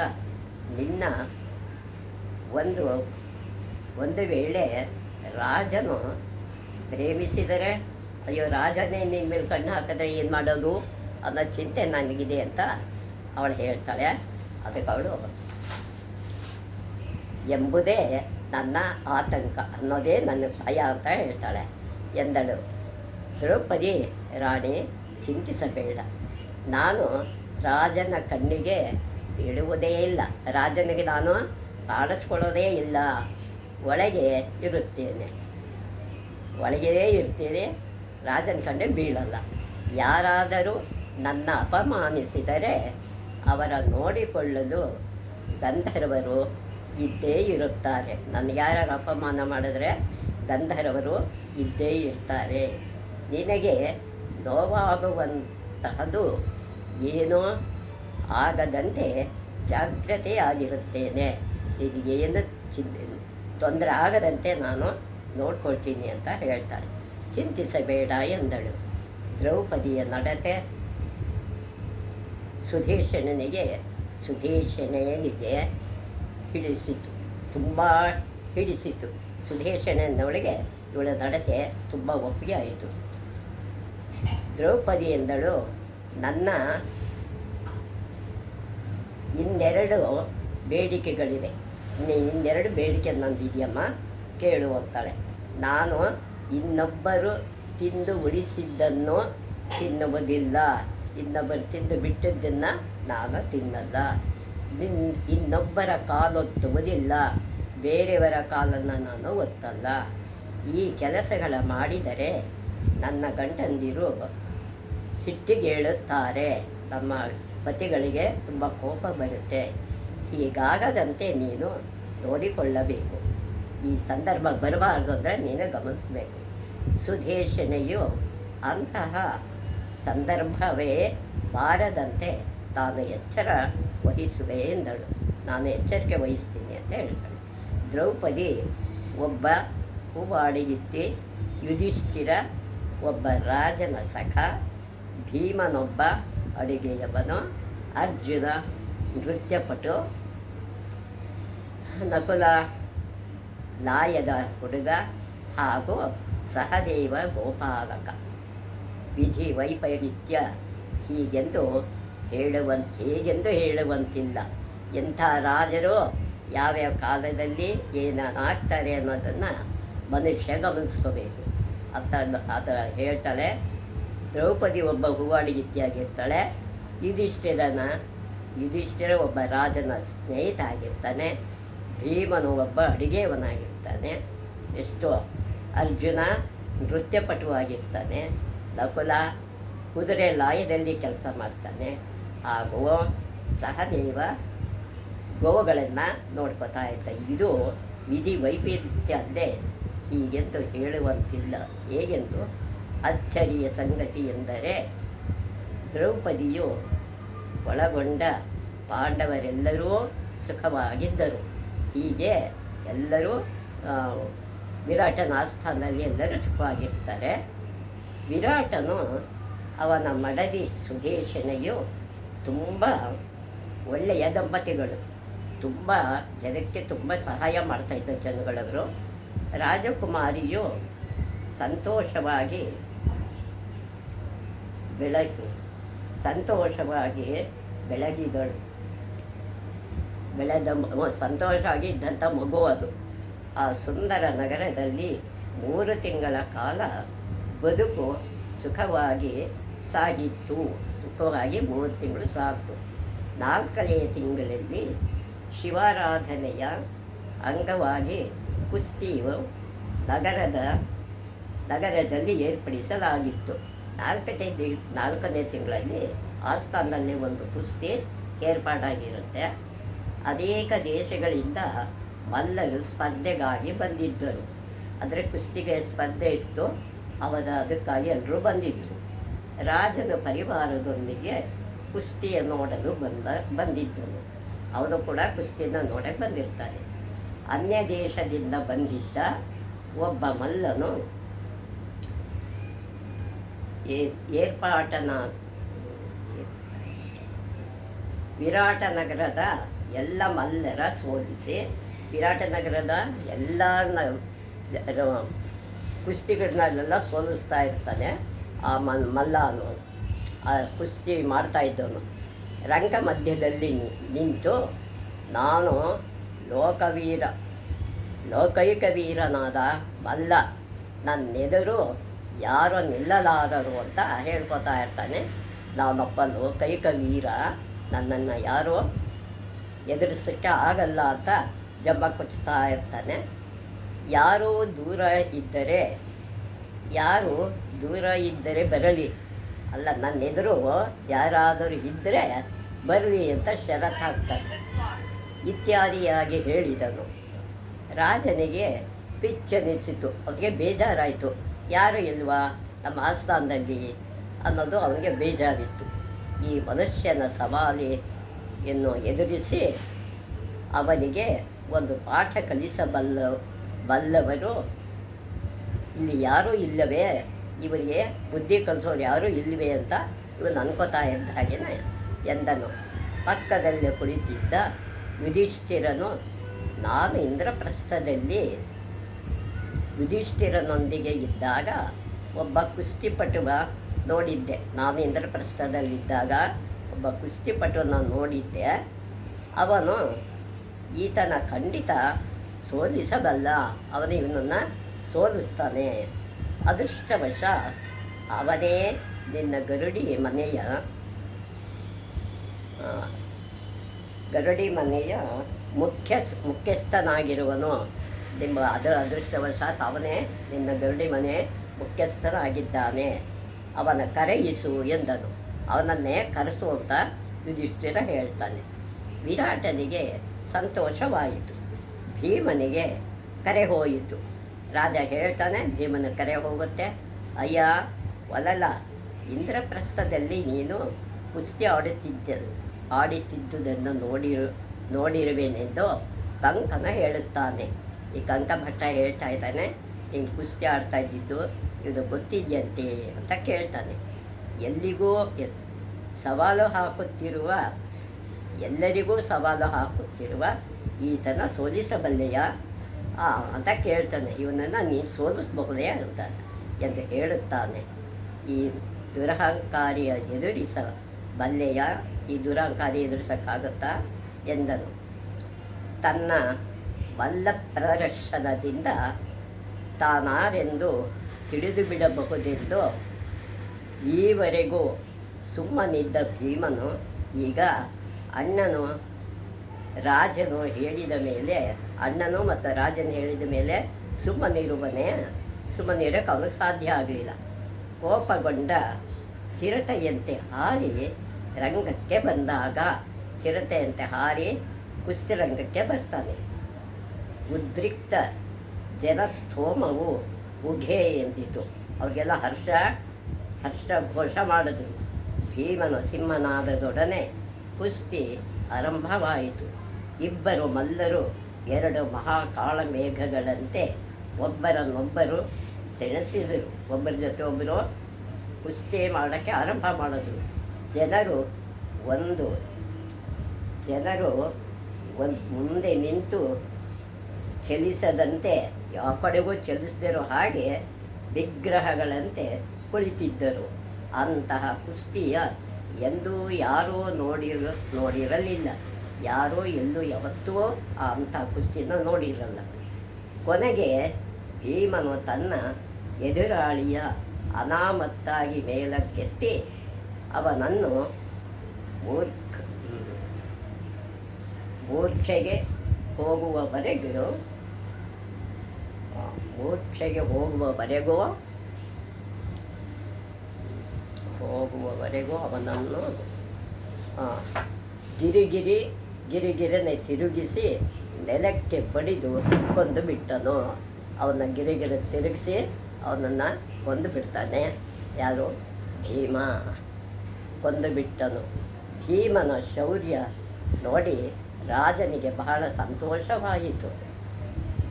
ನಿನ್ನ ಒಂದು ವೇಳೆ ರಾಜನು ಪ್ರೇಮಿಸಿದರೆ, ಅಯ್ಯೋ ರಾಜನೇ ನಿನ್ನ ಮೇಲೆ ಕಣ್ಣು ಹಾಕಿದ್ರೆ ಏನು ಮಾಡೋದು ಅನ್ನೋ ಚಿಂತೆ ನನಗಿದೆ ಅಂತ ಅವಳು ಹೇಳ್ತಾಳೆ. ಅದಕ್ಕೆ ಅವಳು ಎಂಬುದೇ ನನ್ನ ಆತಂಕ ಅನ್ನೋದೇ ನನ್ನ ಭಯ ಅಂತ ಹೇಳ್ತಾಳೆ ಎಂದಳು. ದ್ರೌಪದಿ ರಾಣಿ ಚಿಂತಿಸಬೇಡ, ನಾನು ರಾಜನ ಕಣ್ಣಿಗೆ ಬೀಳುವುದೇ ಇಲ್ಲ, ರಾಜನಿಗೆ ನಾನು ಕಾಣಿಸ್ಕೊಳ್ಳೋದೇ ಇಲ್ಲ, ಒಳಗೆ ಇರುತ್ತೇನೆ, ಒಳಗೇ ಇರ್ತೇನೆ, ರಾಜನ ಕಣ್ಣಿಗೆ ಬೀಳಲ್ಲ. ಯಾರಾದರೂ ನನ್ನ ಅಪಮಾನಿಸಿದರೆ ಅವರ ನೋಡಿಕೊಳ್ಳಲು ಗಂಧರ್ವರು ಇದ್ದೇ ಇರುತ್ತಾರೆ. ನನಗೆ ಯಾರು ಅಪಮಾನ ಮಾಡಿದ್ರೆ ಗಂಧರ್ವರು ಇದ್ದೇ ಇರ್ತಾರೆ. ನಿನಗೆ ನೋವಾಗುವಂತಹದ್ದು ಏನೂ ಆಗದಂತೆ ಜಾಗ್ರತೆಯಾಗಿರುತ್ತೇನೆ, ನಿನಗೇನು ತೊಂದರೆ ಆಗದಂತೆ ನಾನು ನೋಡ್ಕೊಳ್ತೀನಿ ಅಂತ ಹೇಳ್ತಾಳೆ. ಚಿಂತಿಸಬೇಡ ಎಂದಳು. ದ್ರೌಪದಿಯ ನಡತೆ ಸುಧೇಶನಿಗೆ ಹಿಡಿಸಿತು, ತುಂಬ ಹಿಡಿಸಿತು. ಸುಧೇಶನವಳಿಗೆ ಇವಳ ನಡತೆ ತುಂಬ ಒಪ್ಪಿಗೆ ಆಯಿತು. ದ್ರೌಪದಿ ಎಂದಳು, ನನ್ನ ಇನ್ನೆರಡು ಬೇಡಿಕೆಗಳಿವೆ, ಇನ್ನೆರಡು ಬೇಡಿಕೆ ನಂದಿದೆಯಮ್ಮ, ಕೇಳು ಅಂತಾಳೆ. ನಾನು ಇನ್ನೊಬ್ಬರು ತಿಂದು ಉಳಿಸಿದ್ದನ್ನು ತಿನ್ನುವುದಿಲ್ಲ, ಇನ್ನೊಬ್ಬರು ತಿಂದು ಬಿಟ್ಟಿದ್ದನ್ನು ನಾನು ತಿನ್ನಲ್ಲ, ಇನ್ನೊಬ್ಬರ ಕಾಲೊತ್ತುವುದಿಲ್ಲ, ಬೇರೆಯವರ ಕಾಲನ್ನು ನಾನು ಒತ್ತಲ್ಲ. ಈ ಕೆಲಸಗಳ ಮಾಡಿದರೆ ನನ್ನ ಗಂಡಂದಿರು ಸಿಟ್ಟಿಗೇಳುತ್ತಾರೆ, ನಮ್ಮ ಪತಿಗಳಿಗೆ ತುಂಬ ಕೋಪ ಬರುತ್ತೆ. ಹೀಗಾಗದಂತೆ ನೀನು ನೋಡಿಕೊಳ್ಳಬೇಕು, ಈ ಸಂದರ್ಭ ಬರಬಾರ್ದು ಅಂದರೆ ನೀನು ಗಮನಿಸಬೇಕು. ಸುಧೇಶನೆಯು ಅಂತಹ ಸಂದರ್ಭವೇ ಬಾರದಂತೆ ತಾನು ಎಚ್ಚರ ವಹಿಸುವೆ ಎಂದಳು. ನಾನು ಎಚ್ಚರಿಕೆ ವಹಿಸ್ತೀನಿ ಅಂತ ಹೇಳ್ತಾಳೆ. ದ್ರೌಪದಿ ಒಬ್ಬ ಹೂವಾಡಿಗಿತ್ತಿ, ಯುಧಿಷ್ಠಿರ ಒಬ್ಬ ರಾಜನ ಸಖ, ಭೀಮನೊಬ್ಬ ಅಡುಗೆಯವನು, ಅರ್ಜುನ ನೃತ್ಯಪಟು, ನಕುಲ ಲಾಯದ ಹುಡುಗ ಹಾಗೂ ಸಹದೇವ ಗೋಪಾಲಕ. ವಿಧಿ ವೈಪರೀತ್ಯ ಹೇಗೆಂದು ಹೇಳುವಂತಿಲ್ಲ. ಎಂಥ ರಾಜರು ಯಾವ್ಯಾವ ಕಾಲದಲ್ಲಿ ಏನಾಗ್ತಾರೆ ಅನ್ನೋದನ್ನು ಮನುಷ್ಯ ಗಮನಿಸ್ಕೋಬೇಕು ಅಂತ ಹೇಳ್ತಾಳೆ. ದ್ರೌಪದಿ ಒಬ್ಬ ಹೂವಾಡಿಗಿತ್ತಿಯಾಗಿರ್ತಾಳೆ. ಯುಧಿಷ್ಠಿರ ಒಬ್ಬ ರಾಜನ ಸ್ನೇಹಿತ ಆಗಿರ್ತಾನೆ. ಭೀಮನು ಒಬ್ಬ ಅಡುಗೆಯವನಾಗಿರ್ತಾನೆ. ಅರ್ಜುನ ನೃತ್ಯಪಟುವಾಗಿರ್ತಾನೆ. ನಕುಲ ಕುದುರೆ ಲಾಯದಲ್ಲಿ ಕೆಲಸ ಮಾಡ್ತಾನೆ. ಹಾಗೂ ಸಹದೇವ ಗೋವುಗಳನ್ನು ನೋಡ್ಕೋತಾ ಇರ್ತಾನೆ. ಇದು ವಿಧಿ ವೈಪರೀತ್ಯ ಅಲ್ಲದೆ ಹೀಗೆಂದು ಹೇಳುವಂತಿಲ್ಲ. ಹೇಗೆಂದು ಅಚ್ಚರಿಯ ಸಂಗತಿ ಎಂದರೆ ದ್ರೌಪದಿಯು ಒಳಗೊಂಡ ಪಾಂಡವರೆಲ್ಲರೂ ಸುಖವಾಗಿದ್ದರು. ಹೀಗೆ ಎಲ್ಲರೂ ವಿರಾಟನ ಆಸ್ಥಾನದಲ್ಲಿ ಎಲ್ಲರೂ ಸುಖವಾಗಿರ್ತಾರೆ. ವಿರಾಟನು ಅವನ ಮಡದಿ ಸುಧೇಶನೆಯು ತುಂಬ ಒಳ್ಳೆಯ ದಂಪತಿಗಳು, ತುಂಬ ಜನಕ್ಕೆ ತುಂಬ ಸಹಾಯ ಮಾಡ್ತಾಯಿದ್ದ ಜನಗಳವರು. ರಾಜಕುಮಾರಿಯು ಸಂತೋಷವಾಗಿ ಬೆಳಗಿದಳು. ಸಂತೋಷವಾಗಿ ಇದ್ದಂಥ ಮಗು ಅದು. ಆ ಸುಂದರ ನಗರದಲ್ಲಿ 3 ತಿಂಗಳ ಕಾಲ ಬದುಕು ಸುಖವಾಗಿ ಸಾಗಿತ್ತು. 3 ತಿಂಗಳು ಸಾಗಿತು. 4ನೆಯ ತಿಂಗಳಲ್ಲಿ ಶಿವಾರಾಧನೆಯ ಅಂಗವಾಗಿ ಕುಸ್ತಿಯು ನಗರದಲ್ಲಿ ಏರ್ಪಡಿಸಲಾಗಿತ್ತು. 4ನೇ ತಿಂಗಳಲ್ಲಿ ಆಸ್ಥಾನದಲ್ಲಿ ಒಂದು ಕುಸ್ತಿ ಏರ್ಪಾಡಾಗಿರುತ್ತೆ. ಅನೇಕ ದೇಶಗಳಿಂದ ಮಲ್ಲರು ಸ್ಪರ್ಧೆಗಾಗಿ ಬಂದಿದ್ದರು. ಅಂದರೆ ಕುಸ್ತಿಗೆ ಸ್ಪರ್ಧೆ ಇತ್ತು, ಅದಕ್ಕಾಗಿ ಎಲ್ಲರೂ ಬಂದಿದ್ದರು. ರಾಜನ ಪರಿವಾರದೊಂದಿಗೆ ಕುಸ್ತಿಯ ನೋಡಲು ಬಂದಿದ್ದನು. ಅವನು ಕೂಡ ಕುಸ್ತಿಯನ್ನು ನೋಡಕ್ಕೆ ಬಂದಿರ್ತಾನೆ. ಅನ್ಯ ದೇಶದಿಂದ ಬಂದಿದ್ದ ಒಬ್ಬ ಮಲ್ಲನು ವಿರಾಟನಗರದ ಎಲ್ಲ ಮಲ್ಲರ ಸೋಲಿಸಿ, ವಿರಾಟನಗರದ ಎಲ್ಲ ಕುಸ್ತಿಗಳನ್ನೆಲ್ಲ ಸೋಲಿಸ್ತಾ ಇರ್ತಾನೆ. ಆ ಮಲ್ಲ ಅನ್ನೋನು, ಆ ಕುಸ್ತಿ ಮಾಡ್ತಾಯಿದ್ದವನು ರಂಗ ಮಧ್ಯದಲ್ಲಿ ನಿಂತು, ನಾನು ಲೋಕೈಕ ವೀರನಾದ ಮಲ್ಲ, ನನ್ನೆದುರು ಯಾರೋ ನಿಲ್ಲಲಾರರು ಅಂತ ಹೇಳ್ಕೊತಾ ಇರ್ತಾನೆ. ನಾನೊಬ್ಬನು ಕೈಕ ವೀರ, ನನ್ನನ್ನು ಯಾರೋ ಎದುರಿಸೋಕ್ಕೆ ಆಗಲ್ಲ ಅಂತ ಜಂಬ ಕೊಚ್ತಾ ಇರ್ತಾನೆ. ಯಾರು ದೂರ ಇದ್ದರೆ ಬರಲಿ, ಅಲ್ಲ ನನ್ನೆದುರು ಯಾರಾದರೂ ಇದ್ದರೆ ಬರಲಿ ಅಂತ ಷರತ್ತು ಹಾಕ್ತಾನೆ ಇತ್ಯಾದಿಯಾಗಿ ಹೇಳಿದನು. ರಾಜನಿಗೆ ಪಿಚ್ಚನಿಸಿತು, ಅವನಿಗೆ ಬೇಜಾರಾಯಿತು. ಯಾರು ಇಲ್ವಾ ನಮ್ಮ ಆಸ್ಥಾನದಲ್ಲಿ ಅನ್ನೋದು ಅವನಿಗೆ ಬೇಜಾರಿತ್ತು. ಈ ಮನುಷ್ಯನ ಸವಾಲಿಯನ್ನು ಎದುರಿಸಿ ಅವನಿಗೆ ಒಂದು ಪಾಠ ಕಲಿಸಬಲ್ಲವರು ಇಲ್ಲಿ ಯಾರೂ ಇಲ್ಲವೇ, ಇವರಿಗೆ ಬುದ್ಧಿ ಕಲಿಸೋರು ಯಾರೂ ಇಲ್ಲವೇ ಅಂತ ಇವನು ಅನ್ಕೋತಾ ಇದ್ದ ಹಾಗೆಯೇ ಎಂದನು. ಪಕ್ಕದಲ್ಲೇ ಕುಳಿತಿದ್ದ ಯುಧಿಷ್ಠಿರನು, ನಾನು ಇಂದ್ರಪ್ರಸ್ಥದಲ್ಲಿ ಯುಧಿಷ್ಠಿರನೊಂದಿಗೆ ಇದ್ದಾಗ ಒಬ್ಬ ಕುಸ್ತಿಪಟುವ ನೋಡಿದ್ದೆ. ನಾನು ಇಂದ್ರಪ್ರಸ್ಥದಲ್ಲಿದ್ದಾಗ ಒಬ್ಬ ಕುಸ್ತಿಪಟುವನ್ನು ನೋಡಿದ್ದೆ. ಅವನು ಈತನ ಖಂಡಿತ ಸೋಲಿಸಬಲ್ಲ, ಅವನು ಇವನನ್ನು ಸೋಲಿಸ್ತಾನೆ. ಅದೃಷ್ಟವಶ ಅವನೇ ನಿನ್ನ ಗರುಡಿ ಮನೆಯ ಮುಖ್ಯಸ್ಥನಾಗಿರುವನು. ಅದರ ಅದೃಷ್ಟವಶಾತ್ ಅವನೇ ನಿನ್ನ ಗರುಡಿ ಮನೆ ಮುಖ್ಯಸ್ಥನಾಗಿದ್ದಾನೆ. ಅವನ ಕರೆಯಿಸು ಎಂದನು. ಅವನನ್ನೇ ಕರೆಸು ಅಂತ ಯುಧಿಷ್ಠಿರ ಹೇಳ್ತಾನೆ. ವಿರಾಟನಿಗೆ ಸಂತೋಷವಾಯಿತು. ಭೀಮನಿಗೆ ಕರೆ ಹೋಯಿತು. ರಾಜ ಹೇಳ್ತಾನೆ, ಭೀಮನ ಕರೆ ಹೋಗುತ್ತೆ. ಅಯ್ಯ ಒಲಲ, ಇಂದ್ರಪ್ರಸ್ಥದಲ್ಲಿ ನೀನು ಕುಸ್ತಿ ಆಡುತ್ತಿದ್ದುದನ್ನು ನೋಡಿರುವೆನೆಂದು ಕಂಕನ ಹೇಳುತ್ತಾನೆ. ಈ ಕಂಕಭಟ್ಟ ಹೇಳ್ತಾ ಇದ್ದಾನೆ, ನೀನು ಕುಸ್ತಿ ಆಡ್ತಾ ಇದ್ದಿದ್ದು ಇದು ಗೊತ್ತಿದೆಯಂತೆ ಅಂತ ಕೇಳ್ತಾನೆ. ಎಲ್ಲರಿಗೂ ಸವಾಲು ಹಾಕುತ್ತಿರುವ ಈತನ ಸೋಲಿಸಬಲ್ಲೆಯ ಅಂತ ಕೇಳ್ತಾನೆ. ಇವನನ್ನು ನೀನು ಸೋಲಿಸಬಹುದೇ ಎಂದು ಹೇಳುತ್ತಾನೆ. ಈ ದುರಹಂಕಾರಿಯ ಎದುರಿಸಬಲ್ಲೆಯ, ಈ ದುರಹಂಕಾರಿ ಎದುರಿಸೋಕ್ಕಾಗುತ್ತಾ ಎಂದನು. ತನ್ನ ವಲ್ಲ ಪ್ರದರ್ಶನದಿಂದ ತಾನಾರೆಂದು ತಿಳಿದು ಬಿಡಬಹುದೆಂದು ಈವರೆಗೂ ಸುಮ್ಮನಿದ್ದ ಭೀಮನು ಈಗ ಅಣ್ಣನು ಮತ್ತು ರಾಜನು ಹೇಳಿದ ಮೇಲೆ ಸುಮ್ಮನಿರೋಕ್ಕೆ ಅವನಿಗೆ ಸಾಧ್ಯ ಆಗಲಿಲ್ಲ. ಕೋಪಗೊಂಡ ಚಿರತೆಯಂತೆ ಹಾರಿ ರಂಗಕ್ಕೆ ಬಂದಾಗ, ಚಿರತೆಯಂತೆ ಹಾರಿ ಕುಸ್ತಿ ರಂಗಕ್ಕೆ ಬರ್ತಾನೆ. ಉದ್ರಿಕ್ತ ಜನಸ್ಥೋಮವು ಉಘೆ ಎಂದಿತು. ಅವ್ರಿಗೆಲ್ಲ ಹರ್ಷ ಘೋಷ ಮಾಡಿದ್ರು. ಭೀಮನ ಸಿಂಹನಾದದೊಡನೆ ಕುಸ್ತಿ ಆರಂಭವಾಯಿತು. ಇಬ್ಬರು ಮಲ್ಲರು ಎರಡು ಮಹಾಕಾಳಮೇಘಗಳಂತೆ ಒಬ್ಬರನ್ನೊಬ್ಬರು ಸೆಣಸಿದರು. ಒಬ್ಬರ ಜೊತೆ ಒಬ್ಬರು ಕುಸ್ತಿ ಮಾಡೋಕ್ಕೆ ಆರಂಭ ಮಾಡಿದ್ರು. ಜನರು ಮುಂದೆ ನಿಂತು ಚಲಿಸದಂತೆ, ಯಾವ ಕಡೆಗೂ ಚಲಿಸದಿರೋ ಹಾಗೆ ವಿಗ್ರಹಗಳಂತೆ ಕುಳಿತಿದ್ದರು. ಅಂತಹ ಕುಸ್ತಿಯ ಎಂದೂ ಯಾರೂ ನೋಡಿರಲಿಲ್ಲ. ಯಾರೂ ಎಲ್ಲೂ ಯಾವತ್ತೂ ಅಂಥ ಕುಸ್ತಿನ ನೋಡಿರಲ್ಲ. ಕೊನೆಗೆ ಭೀಮನು ತನ್ನ ಎದುರಾಳಿಯ ಅನಾಮತ್ತಾಗಿ ಮೇಲಕ್ಕೆತ್ತಿ ಅವನನ್ನು ಮೂರ್ಛೆಗೆ ಹೋಗುವವರೆಗೂ ಅವನನ್ನು ಗಿರಿಗಿರನೆ ತಿರುಗಿಸಿ ನೆಲಕ್ಕೆ ಬಡಿದು ಕೊಂದು ಬಿಟ್ಟನು. ಅವನ ಗಿರಿಗಿರಿ ತಿರುಗಿಸಿ ಅವನನ್ನು ಕೊಂದು ಬಿಡ್ತಾನೆ. ಯಾರು? ಭೀಮ ಕೊಂದು ಬಿಟ್ಟನು. ಭೀಮನ ಶೌರ್ಯ ನೋಡಿ ರಾಜನಿಗೆ ಬಹಳ ಸಂತೋಷವಾಯಿತು.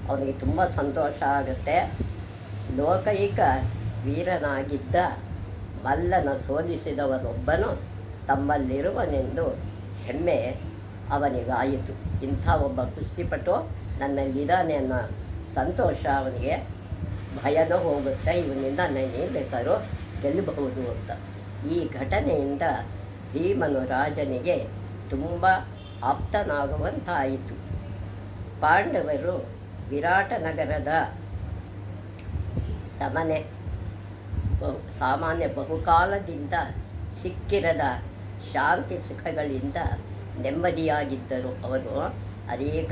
ಅವನಿಗೆ ತುಂಬ ಸಂತೋಷ ಆಗುತ್ತೆ. ಲೋಕೈಕ ವೀರನಾಗಿದ್ದ ಮಲ್ಲನ ಸೋಲಿಸಿದವನೊಬ್ಬನು ತಮ್ಮಲ್ಲಿರುವನೆಂದು ಹೆಮ್ಮೆ ಅವನಿಗಾಯಿತು. ಇಂಥ ಒಬ್ಬ ಕುಸ್ತಿಪಟು ನನ್ನಲ್ಲಿದ್ದಾನೆ ಅನ್ನೋ ಸಂತೋಷ ಅವನಿಗೆ. ಭಯನೂ ಹೋಗುತ್ತೆ, ಇವನಿಂದ ನಾನು ಬೇಕಾದ್ರೂ ಗೆಲ್ಲಬಹುದು ಅಂತ. ಈ ಘಟನೆಯಿಂದ ಭೀಮನು ರಾಜನಿಗೆ ತುಂಬ ಆಪ್ತನಾಗುವಂತಾಯಿತು. ಪಾಂಡವರು ವಿರಾಟನಗರದ ಸಾಮಾನ್ಯ ಬಹುಕಾಲದಿಂದ ಸಿಕ್ಕಿರದ ಶಾಂತಿ ಸುಖಗಳಿಂದ ನೆಮ್ಮದಿಯಾಗಿದ್ದರು. ಅವರು ಅನೇಕ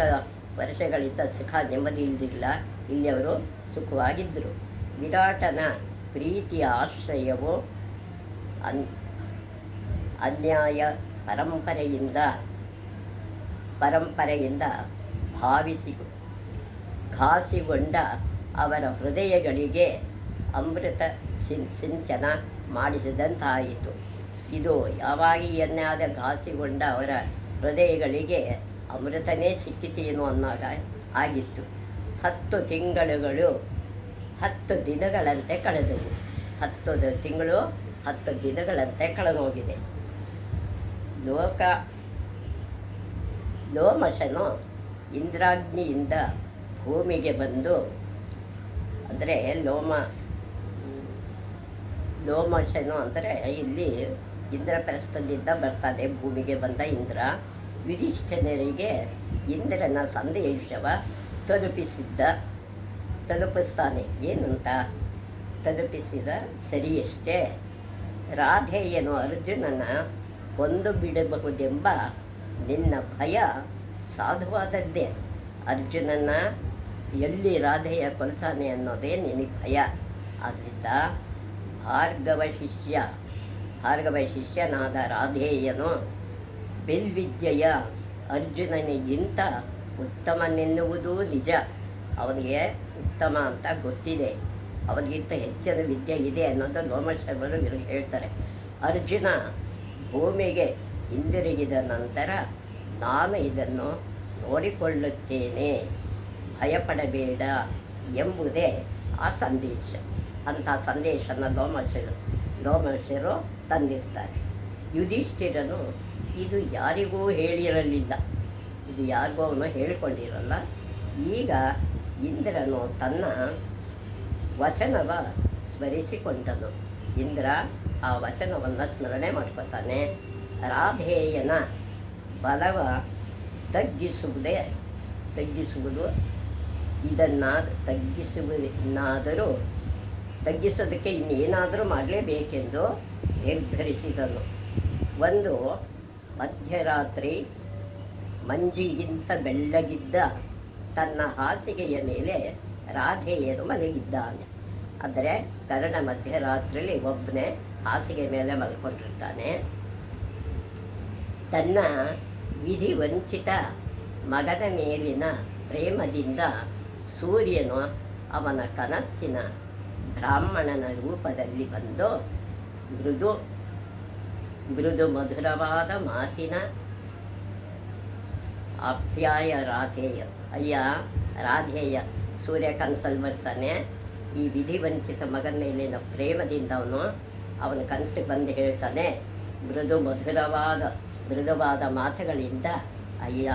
ವರ್ಷಗಳಿಂದ ಸುಖ ನೆಮ್ಮದಿ ಇಲ್ದಿಲ್ಲ, ಇಲ್ಲಿ ಅವರು ಸುಖವಾಗಿದ್ದರು. ವಿರಾಟನ ಪ್ರೀತಿಯ ಆಶ್ರಯವು ಅನ್ಯಾಯ ಪರಂಪರೆಯಿಂದ ಘಾಸಿಗೊಂಡ ಅವರ ಹೃದಯಗಳಿಗೆ ಅಮೃತ ಸಿಂಚನ ಮಾಡಿಸಿದಂತಾಯಿತು. ಇದು ಯಾವಾಗ ಎನ್ನಾದ ಘಾಸಿಗೊಂಡ ಅವರ ಹೃದಯಗಳಿಗೆ ಅಮೃತನೇ ಸಿಕ್ಕಿತೇನು ಅನ್ನೋಗ ಆಗಿತ್ತು. 10 ದಿನಗಳಂತೆ ಕಳೆದವು. 10 ತಿಂಗಳು 10 ದಿನಗಳಂತೆ ಕಳೆದೋಗಿದೆ. ಲೋಮಶನು ಇಂದ್ರಾಗ್ನಿಯಿಂದ ಭೂಮಿಗೆ ಬಂದು, ಅಂದರೆ ಲೋಮಶನು ಅಂದರೆ ಇಲ್ಲಿ ಇಂದ್ರಪ್ರಸ್ಥದಿಂದ ಬರ್ತಾನೆ. ಭೂಮಿಗೆ ಬಂದ ಇಂದ್ರ ಯುಧಿಷ್ಠಿರನಿಗೆ ಇಂದ್ರನ ಸಂದೇಶವ ತಲುಪಿಸ್ತಾನೆ. ಏನಂತ ತಲುಪಿಸಿದ ಸರಿಯಷ್ಟೇ. ರಾಧೆಯನ್ನು ಅರ್ಜುನನ ಕೊಂದು ಬಿಡಬಹುದೆಂಬ ನಿನ್ನ ಭಯ ಸಾಧುವಾದದ್ದೇ. ಅರ್ಜುನನ ಎಲ್ಲಿ ರಾಧೆಯ ಕೊಲ್ತಾನೆ ಅನ್ನೋದೇ ನಿನಗೆ ಭಯ. ಆದ್ದರಿಂದ ಭಾರ್ಗವ ಶಿಷ್ಯನಾದ ರಾಧೇಯನು ಬಿಲ್ವಿದ್ಯೆಯ ಅರ್ಜುನನಿಗಿಂತ ಉತ್ತಮನೆನ್ನುವುದೂ ನಿಜ. ಅವನಿಗೆ ಉತ್ತಮ ಅಂತ ಗೊತ್ತಿದೆ, ಅವನಿಗಿಂತ ಹೆಚ್ಚಿನ ವಿದ್ಯೆ ಇದೆ ಅನ್ನೋದು ಲೋಮಶರು ಹೇಳ್ತಾರೆ. ಅರ್ಜುನ ಭೂಮಿಗೆ ಹಿಂದಿರುಗಿದ ನಂತರ ನಾನು ಇದನ್ನು ನೋಡಿಕೊಳ್ಳುತ್ತೇನೆ, ಭಯಪಡಬೇಡ ಎಂಬುದೇ ಆ ಸಂದೇಶ. ಅಂಥ ಸಂದೇಶನ ಲೋಮಶರು ತಂದಿರ್ತಾರೆ. ಯುಧಿಷ್ಠಿರನು ಇದು ಯಾರಿಗೂ ಹೇಳಿರಲಿಲ್ಲ, ಇದು ಯಾರಿಗೂ ಅವನು ಹೇಳಿಕೊಂಡಿರಲ್ಲ. ಈಗ ಇಂದ್ರನು ತನ್ನ ವಚನವ ಸ್ಮರಿಸಿಕೊಂಡನು. ಇಂದ್ರ ಆ ವಚನವನ್ನು ಸ್ಮರಣೆ ಮಾಡ್ಕೊತಾನೆ. ರಾಧೇಯನ ಬಲವ ತಗ್ಗಿಸುವುದು ತಗ್ಗಿಸೋದಕ್ಕೆ ಇನ್ನೇನಾದರೂ ಮಾಡಲೇಬೇಕೆಂದು ನಿರ್ಧರಿಸಿದನು. ಒಂದು ಮಧ್ಯರಾತ್ರಿ ಮಂಜಿಗಿಂತ ಬೆಳ್ಳಗಿದ್ದ ತನ್ನ ಹಾಸಿಗೆಯ ಮೇಲೆ ರಾಧೇಯನು ಮಲಗಿದ್ದಾನೆ. ಅಂದರೆ ಕರ್ಣ ಮಧ್ಯರಾತ್ರಿಯಲ್ಲಿ ಒಬ್ಬನೇ ಹಾಸಿಗೆ ಮೇಲೆ ಮಲ್ಕೊಂಡಿರ್ತಾನೆ. ತನ್ನ ವಿಧಿವಂಚಿತ ಮಗನ ಮೇಲಿನ ಪ್ರೇಮದಿಂದ ಸೂರ್ಯನು ಅವನ ಕನಸಿನ ಬ್ರಾಹ್ಮಣನ ರೂಪದಲ್ಲಿ ಬಂದು ಮೃದು ಮಧುರವಾದ ಮಾತಿನ ಆಪ್ಯಾಯ ರಾಧೇಯ ಸೂರ್ಯ ಕನಸಲ್ಲಿ ಬರ್ತಾನೆ. ಈ ವಿಧಿವಂಚಿತ ಮಗನ ಮೇಲಿನ ಪ್ರೇಮದಿಂದ ಅವನ ಕನಸಿಗೆ ಬಂದು ಹೇಳ್ತಾನೆ, ಮೃದುವಾದ ಮಾತುಗಳಿಂದ, ಅಯ್ಯ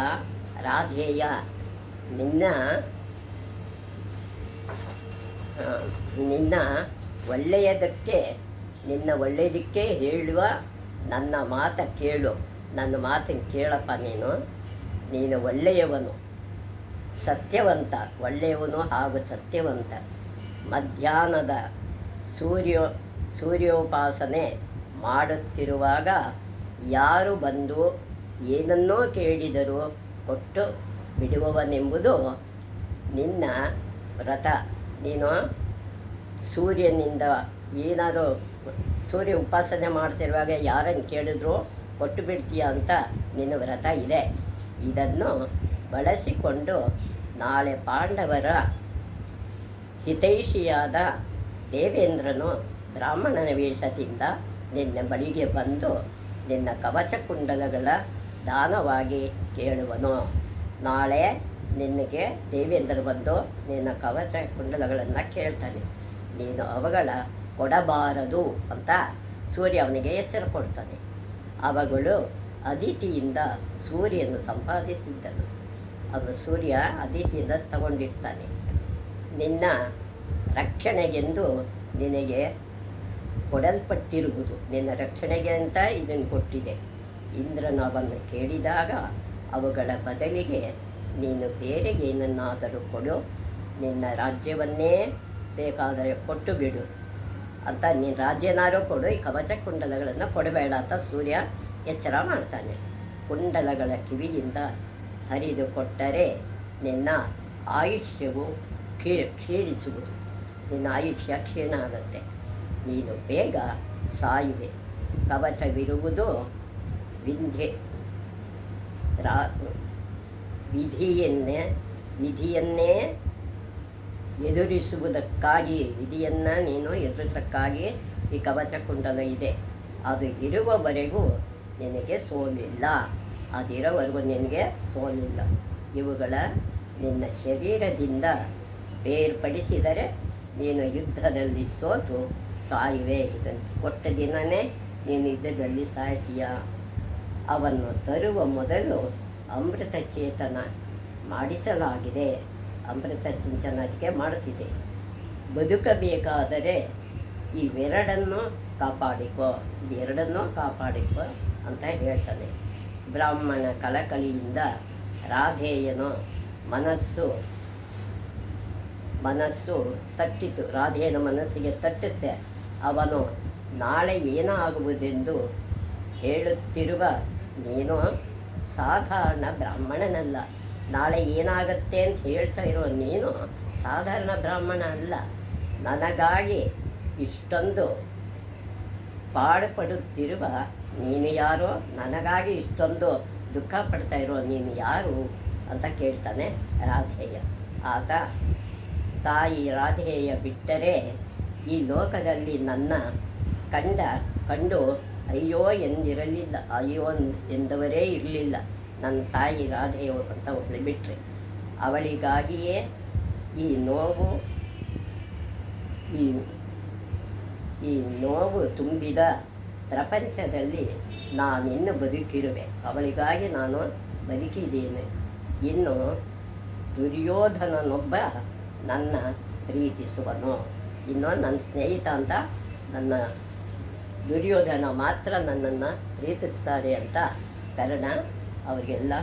ರಾಧೇಯ, ನಿನ್ನ ಒಳ್ಳೆಯದಕ್ಕೆ ಹೇಳುವ ನನ್ನ ಮಾತು ಕೇಳು. ನನ್ನ ಮಾತನ್ನು ಕೇಳಪ್ಪ. ನೀನು ಒಳ್ಳೆಯವನು, ಸತ್ಯವಂತ, ಒಳ್ಳೆಯವನು ಹಾಗೂ ಸತ್ಯವಂತ. ಮಧ್ಯಾಹ್ನದ ಸೂರ್ಯೋಪಾಸನೆ ಮಾಡುತ್ತಿರುವಾಗ ಯಾರು ಬಂದು ಏನನ್ನೋ ಕೇಳಿದರೂ ಕೊಟ್ಟು ಬಿಡುವವನೆಂಬುದು ನಿನ್ನ ವ್ರತ. ನೀನು ಸೂರ್ಯನಿಂದ ಏನಾದರೂ ಸೂರ್ಯ ಉಪಾಸನೆ ಮಾಡ್ತಿರುವಾಗ ಯಾರನ್ನು ಕೇಳಿದ್ರು ಕೊಟ್ಟು ಬಿಡ್ತೀಯ ಅಂತ ನಿನ್ನ ವ್ರತ ಇದೆ. ಇದನ್ನು ಬಳಸಿಕೊಂಡು ನಾಳೆ ಪಾಂಡವರ ಹಿತೈಷಿಯಾದ ದೇವೇಂದ್ರನು ಬ್ರಾಹ್ಮಣನ ವೇಷದಿಂದ ನಿನ್ನ ಬಳಿಗೆ ಬಂದು ನಿನ್ನ ಕವಚ ಕುಂಡಲಗಳ ದಾನವಾಗಿ ಕೇಳುವನು. ನಾಳೆ ನಿನಗೆ ದೇವೇಂದ್ರ ಬಂದು ನಿನ್ನ ಕವಚ ಕುಂಡಲಗಳನ್ನು ಕೇಳ್ತಾನೆ. ನೀನು ಅವುಗಳ ಕೊಡಬಾರದು ಅಂತ ಸೂರ್ಯ ಅವನಿಗೆ ಎಚ್ಚರ ಕೊಡ್ತಾನೆ. ಅವುಗಳು ಅದಿತಿಯಿಂದ ಸೂರ್ಯನು ಸಂಪಾದಿಸಿದ್ದನು. ಅದು ಸೂರ್ಯ ಅದಿತಿಯಿಂದ ತಗೊಂಡಿರ್ತಾನೆ. ನಿನ್ನ ರಕ್ಷಣೆಗೆಂದು ನಿನಗೆ ಕೊಡಲ್ಪಟ್ಟಿರುವುದು, ನಿನ್ನ ರಕ್ಷಣೆಗೆ ಅಂತ ಇದನ್ನು ಕೊಟ್ಟಿದೆ. ಇಂದ್ರನು ಅವನ್ನು ಕೇಳಿದಾಗ ಅವುಗಳ ಬದಲಿಗೆ ನೀನು ಬೇರೆ ಏನನ್ನಾದರೂ ಕೊಡು, ನಿನ್ನ ರಾಜ್ಯವನ್ನೇ ಬೇಕಾದರೆ ಕೊಟ್ಟು ಬಿಡು. ಅಂತ ನೀನು ರಾಜ್ಯನಾರು ಕೊಡು, ಈ ಕವಚ ಕುಂಡಲಗಳನ್ನು ಕೊಡಬೇಡ ಅಂತ ಸೂರ್ಯ ಎಚ್ಚರ ಮಾಡ್ತಾನೆ. ಕುಂಡಲಗಳ ಕಿವಿಯಿಂದ ಹರಿದು ಕೊಟ್ಟರೆ ನಿನ್ನ ಆಯುಷ್ಯವು ಕ್ಷೀಣಿಸುವುದು, ನಿನ್ನ ಆಯುಷ್ಯ ಕ್ಷೀಣ ಆಗುತ್ತೆ, ನೀನು ಬೇಗ ಸಾಯುವೆ. ಕವಚವಿರುವುದು ವಿಧಿಯನ್ನೇ ಎದುರಿಸುವುದಕ್ಕಾಗಿ, ವಿಧಿಯನ್ನು ನೀನು ಎದುರಿಸೋಕ್ಕಾಗಿ ಈ ಕವಚ ಕುಂಡಲ ಇದೆ. ಅದು ಇರುವವರೆಗೂ ನಿನಗೆ ಸೋಲಿಲ್ಲ, ಅದಿರೋವರೆಗೂ ನಿನಗೆ ಸೋಲಿಲ್ಲ. ಇವುಗಳ ನಿನ್ನ ಶರೀರದಿಂದ ಬೇರ್ಪಡಿಸಿದರೆ ನೀನು ಯುದ್ಧದಲ್ಲಿ ಸೋತು ಸಾಯುವೆ. ಇದನ್ನು ಕೊಟ್ಟ ದಿನವೇ ನೀನು ಯುದ್ಧದಲ್ಲಿ ಸಾಯ್ತೀಯ. ಅವನ್ನು ತರುವ ಮೊದಲು ಅಮೃತ ಚೇತನ ಮಾಡಿಸಲಾಗಿದೆ, ಅಮೃತ ಸಿಂಚನ ಅದಕ್ಕೆ ಮಾಡಿಸಿದೆ. ಬದುಕಬೇಕಾದರೆ ಇವೆರಡನ್ನು ಕಾಪಾಡಿಕೋ, ಇದೆರಡನ್ನೂ ಕಾಪಾಡಿಕೋ ಅಂತ ಹೇಳ್ತಾನೆ. ಬ್ರಾಹ್ಮಣ ಕಳಕಳಿಯಿಂದ ರಾಧೇಯನು ಮನಸ್ಸು ತಟ್ಟಿತು, ರಾಧೆಯನ ಮನಸ್ಸಿಗೆ ತಟ್ಟುತ್ತೆ. ಅವನು ನಾಳೆ ಏನಾಗುವುದೆಂದು ಹೇಳುತ್ತಿರುವ ನೀನು ಸಾಧಾರಣ ಬ್ರಾಹ್ಮಣನಲ್ಲ. ನಾಳೆ ಏನಾಗತ್ತೆ ಅಂತ ಹೇಳ್ತಾ ಇರೋ ನೀನು ಸಾಧಾರಣ ಬ್ರಾಹ್ಮಣ ಅಲ್ಲ. ನನಗಾಗಿ ಇಷ್ಟೊಂದು ಪಾಡುಪಡುತ್ತಿರುವ ನೀನು ಯಾರೋ, ನನಗಾಗಿ ಇಷ್ಟೊಂದು ದುಃಖ ಪಡ್ತಾ ಇರೋ ನೀನು ಯಾರು ಅಂತ ಕೇಳ್ತಾನೆ ರಾಧೇಯ. ಆತ ತಾಯಿ ರಾಧೇಯ ಬಿಟ್ಟರೆ ಈ ಲೋಕದಲ್ಲಿ ನನ್ನ ಕಂಡು ಅಯ್ಯೋ ಎಂದಿರಲಿಲ್ಲ, ಅಯ್ಯೋ ಎಂದವರೇ ಇರಲಿಲ್ಲ. ನನ್ನ ತಾಯಿ ರಾಧೆಯ ಅಂತ ಒಬ್ಬಳು ಬಿಟ್ಟರೆ ಅವಳಿಗಾಗಿಯೇ ಈ ನೋವು ತುಂಬಿದ ಪ್ರಪಂಚದಲ್ಲಿ ನಾನಿನ್ನು ಬದುಕಿರುವೆ. ಅವಳಿಗಾಗಿ ನಾನು ಬದುಕಿದ್ದೇನೆ. ಇನ್ನು ದುರ್ಯೋಧನನೊಬ್ಬ ನನ್ನ ಪ್ರೀತಿಸುವನು, ಇನ್ನು ನನ್ನ ಸ್ನೇಹಿತ ಅಂತ ನನ್ನ ದುರ್ಯೋಧನ ಮಾತ್ರ ನನ್ನನ್ನು ಪ್ರೀತಿಸ್ತಾರೆ ಅಂತ ಕರ್ಣ ಅವರಿಗೆಲ್ಲ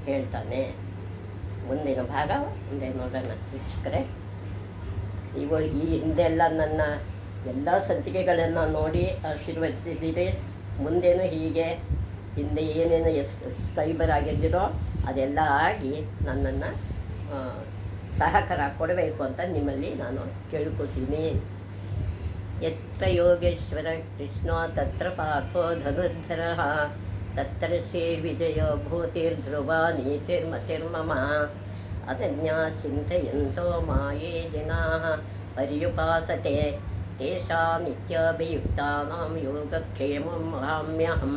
ಹೇಳ್ತಾನೆ. ಮುಂದಿನ ಭಾಗ ಮುಂದೆ ನೋಡೋಣ ವೀಕ್ಷಕರೇ. ಈ ಹಿಂದೆಲ್ಲ ನನ್ನ ಎಲ್ಲ ಸಂಚಿಕೆಗಳನ್ನು ನೋಡಿ ಆಶೀರ್ವದಿಸಿದ್ದೀರಿ. ಮುಂದೇನು ಹೀಗೆ ಹಿಂದೆ ಏನೇನು ಸಬ್ಸ್ಕ್ರೈಬರ್ ಆಗಿದ್ದೀರೋ ಅದೆಲ್ಲ ಆಗಿ ನನ್ನನ್ನು ಸಹಕಾರ ಕೊಡಬೇಕು ಅಂತ ನಿಮ್ಮಲ್ಲಿ ನಾನು ಕೇಳ್ಕೊತೀನಿ. ಯತ್ರ ಯೋಗೇಶ್ವರ ಕೃಷ್ಣ ತತ್ರ ಪಾರ್ಥೋ ಧನುರ್ಧರಃ ತತ್ರ ಶ್ರೀ ವಿಜಯ ಭೂತಿರ್ಧ್ರುವ ನೀತಿರ್ಮತಿರ್ಮಮ ಅದನ್ಯಾ ಚಿಂತಯಂತೋ ಮಾಯೇ ಜನಾಃ ಪರ್ಯುಪಾಸತೆ ತೇಷಾಂ ನಿತ್ಯಾಭಿಯುಕ್ತಾನಾಂ ಯೋಗಕ್ಷೇಮಂ ವಹಾಮ್ಯಹಂ.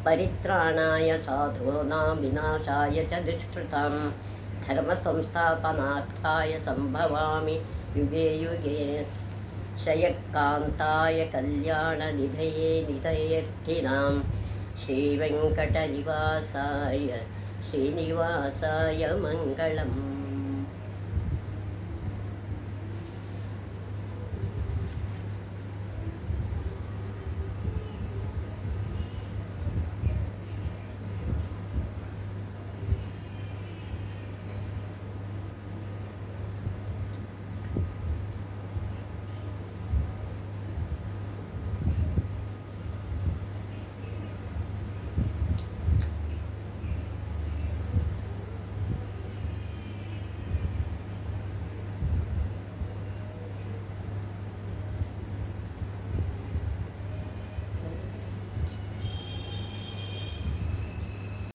ಪರಿತ್ರಾಣಾಯ ಸಾಧೂನಾಂ ವಿನಾಶಾಯ ಚ ದುಷ್ಕೃತಾಂ ಧರ್ಮ ಸಂಸ್ಥಾಪನಾರ್ಥಾಯ ಸಂಭವಾಮಿ ಯುಗೆ ಯುಗೆ. ಶ್ರೇಯಃಕಾಂತಾಯ ಕಲ್ಯಾಣ ನಿಧಯೇ ನಿಧಯರ್ಥಿನಾಂ ಶ್ರೀವೆಂಕಟನಿವಾಸಾಯ ಶ್ರೀನಿವಾಸಾಯ ಮಂಗಳಂ.